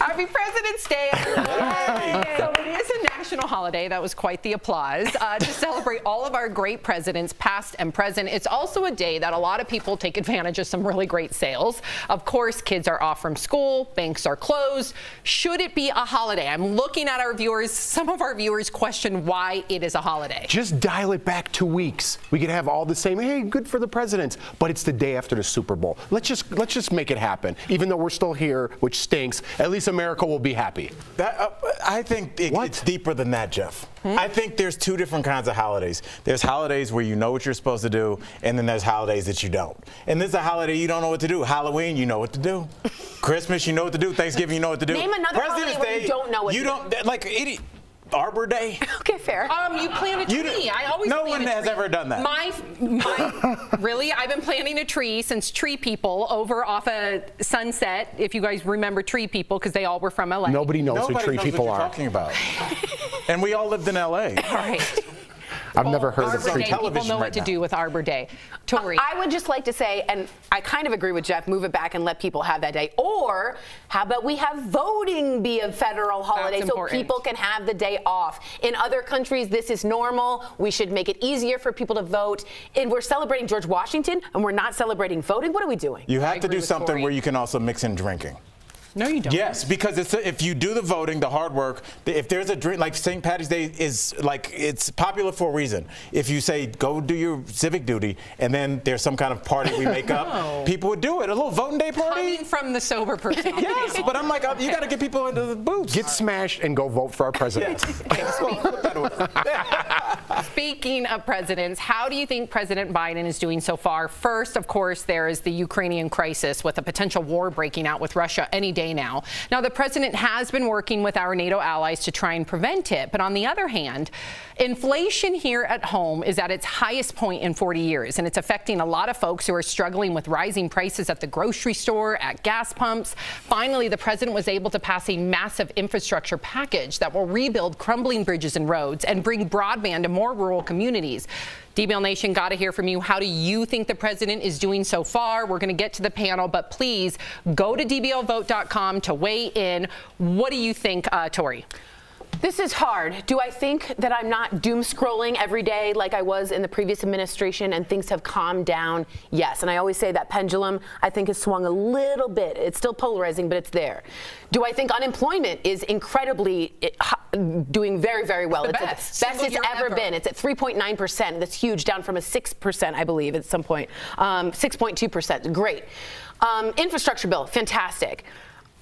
Happy President's Day, everyone. So it is a national holiday. That was quite the applause. To celebrate all of our great presidents, past and present. It's also a day that a lot of people take advantage of some really great sales. Of course, kids are off from school, banks are closed. Should it be a holiday? I'm looking at our viewers. Some of our viewers question why it is a holiday. Just dial it back 2 weeks. We could have all the same, hey, good for the presidents, but it's the day after the Super Bowl. Let's just make it happen. Even though we're still here, which stinks, at least America will be happy. I think it's deeper than that, Jeff. I think there's two different kinds of holidays. There's holidays where you know what you're supposed to do, and then there's holidays that you don't. And this is a holiday you don't know what to do. Halloween, you know what to do. Christmas, you know what to do. Thanksgiving, you know what to do. Name another holiday where you don't know what to do. You don't, like, Arbor Day. Okay, fair. You plant a tree. I always no plant one a has tree. ever done that. Really? I've been planting a tree since Tree People over off a Sunset, if you guys remember Tree People, because they all were from LA. Nobody knows who Tree People are. Talking about. And we all lived in LA. All right. I've never heard Arbor of Tree Day. People. People know what to do with Arbor Day. Tori. I would just like to say, and I kind of agree with Jeff, move it back and let people have that day. Or how about we have voting be a federal holiday so people can have the day off? In other countries, this is normal. We should make it easier for people to vote. And we're celebrating George Washington, and we're not celebrating voting. What are we doing? You have to do something where you can also mix in drinking. No, you don't. Yes, because if you do the voting, the hard work, if there's a drink, like St. Patty's Day is like, it's popular for a reason. If you say, go do your civic duty, and then there's some kind of party we make up, people would do it. A little voting day party. Coming from the sober person. Yes, but I'm like, you got to get people into the booths. Get smashed and go vote for our president. Speaking of presidents, how do you think President Biden is doing so far? First, of course, there is the Ukrainian crisis with a potential war breaking out with Russia any day now. Now, the president has been working with our NATO allies to try and prevent it. But on the other hand, inflation here at home is at its highest point in 40 years, and it's affecting a lot of folks who are struggling with rising prices at the grocery store, at gas pumps. Finally, the president was able to pass a massive infrastructure package that will rebuild crumbling bridges and roads and bring broadband to more rural communities. DBL Nation, got to hear from you. How do you think the president is doing so far? We're going to get to the panel, but please go to dblvote.com to weigh in. What do you think, Tori? This is hard. Do I think that I'm not doom scrolling every day like I was in the previous administration and things have calmed down? Yes. And I always say that pendulum, I think, has swung a little bit. It's still polarizing, but it's there. Do I think unemployment is incredibly doing very, very well? It's the best it's ever been. It's at 3.9%. That's huge, down from a 6%, I believe, at some point. 6.2%. Great. Infrastructure bill, fantastic.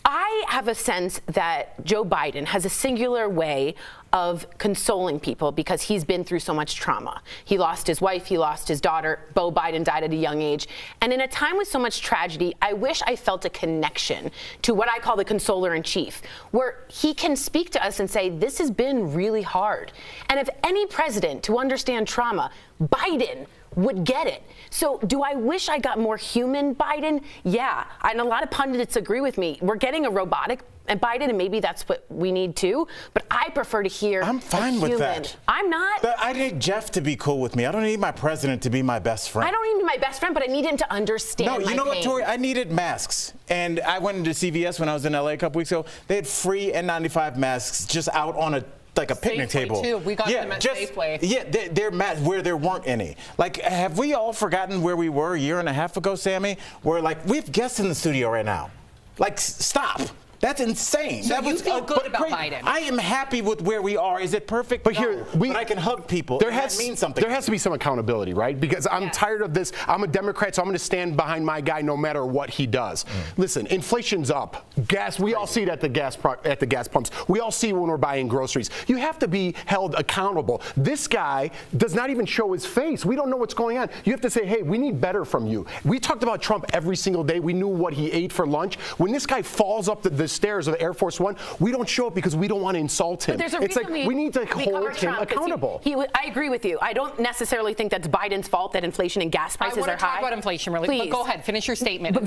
I have a sense that Joe Biden has a singular way of consoling people because he's been through so much trauma. He lost his wife, he lost his daughter. Beau Biden died at a young age. And in a time with so much tragedy, I wish I felt a connection to what I call the consoler in chief, where he can speak to us and say, this has been really hard. And if any president to understand trauma, Biden would get it. So do I wish I got more human Biden? Yeah, and a lot of pundits agree with me. We're getting a robotic and Biden, and maybe that's what we need too. But I prefer to hear I'm fine with that. I'm not. But I need Jeff to be cool with me. I don't need my president to be my best friend. I don't need my best friend, but I need him to understand my pain. No, you know what, Tori? I needed masks. And I went into CVS when I was in LA a couple weeks ago. They had free N95 masks just out on a picnic table. Too. We got them at Safeway. Yeah, they're where there weren't any. Like, have we all forgotten where we were a year and a half ago, Sammy? Where, like, we have guests in the studio right now. Like, stop. That's insane. So you feel good about Biden? I am happy with where we are. Is it perfect? But no. here, but I can hug people. That means something. There has to be some accountability, right? Because I'm tired of this. I'm a Democrat, so I'm going to stand behind my guy no matter what he does. Listen, inflation's up. Gas, we all see it at the gas pumps. We all see it when we're buying groceries. You have to be held accountable. This guy does not even show his face. We don't know what's going on. You have to say, hey, we need better from you. We talked about Trump every single day. We knew what he ate for lunch. When this guy falls up the stairs of Air Force One, we don't show up because we don't want to insult him. It's like we need to hold him accountable. I agree with you. I don't necessarily think that's Biden's fault that inflation and gas prices are high. I want to talk about inflation really quick. Go ahead, finish your statement. But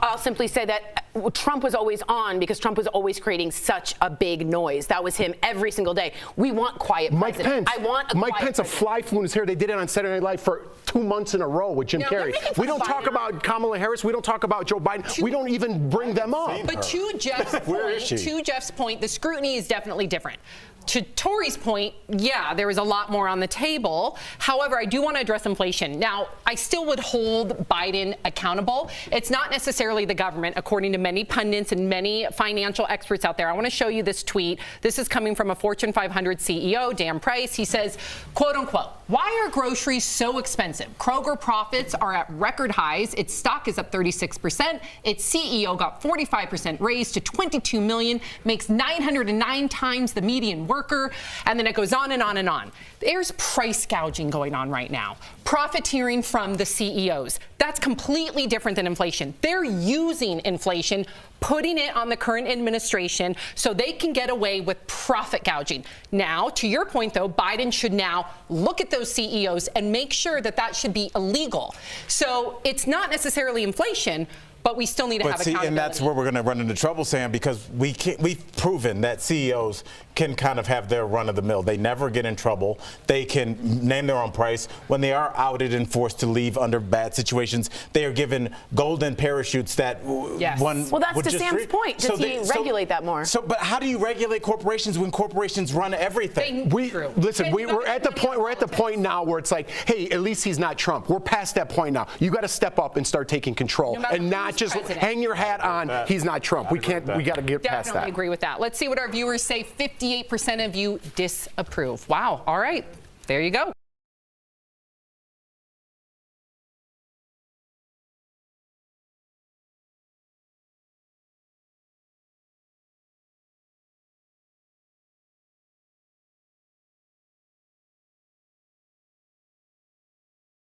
I'll simply say that Trump was always on because Trump was always creating such a big noise. That was him every single day. We want quiet Mike president. Pence. I want a Mike quiet Pence, a president. fly flew in his hair. They did it on Saturday Night Live for 2 months in a row with Jim Carrey. We don't talk about Kamala Harris. We don't talk about Joe Biden. We don't even bring them up. But choose to Jeff's point, the scrutiny is definitely different. To Tori's point, yeah, there is a lot more on the table. However, I do want to address inflation. Now, I still would hold Biden accountable. It's not necessarily the government, according to many pundits and many financial experts out there. I want to show you this tweet. This is coming from a Fortune 500 CEO, Dan Price. He says, quote unquote, "Why are groceries so expensive? Kroger profits are at record highs. Its stock is up 36%. Its CEO got 45% raise to 22 million, makes 909 times the median worker," and then it goes on and on and on. There's price gouging going on right now, profiteering from the CEOs. That's completely different than inflation. They're using inflation, putting it on the current administration so they can get away with profit gouging. Now, to your point, though, Biden should now look at those CEOs and make sure that that should be illegal. So it's not necessarily inflation, but we still need to have accountability. And that's where we're going to run into trouble, Sam, because we've proven that CEOs can kind of have their run of the mill. They never get in trouble. They can name their own price. When they are outed and forced to leave under bad situations, they are given golden parachutes that one. Well, that's would to just Sam's point. Does he regulate that more? But how do you regulate corporations when corporations run everything? Listen, we're at the point. We're at the point now where it's like, hey, at least he's not Trump. We're past that point now. You got to step up and start taking control, and not just hang your hat on. He's not Trump. We can't. We got to get past that. Definitely agree with that. Let's see what our viewers say. 58% of you disapprove. Wow. All right. There you go.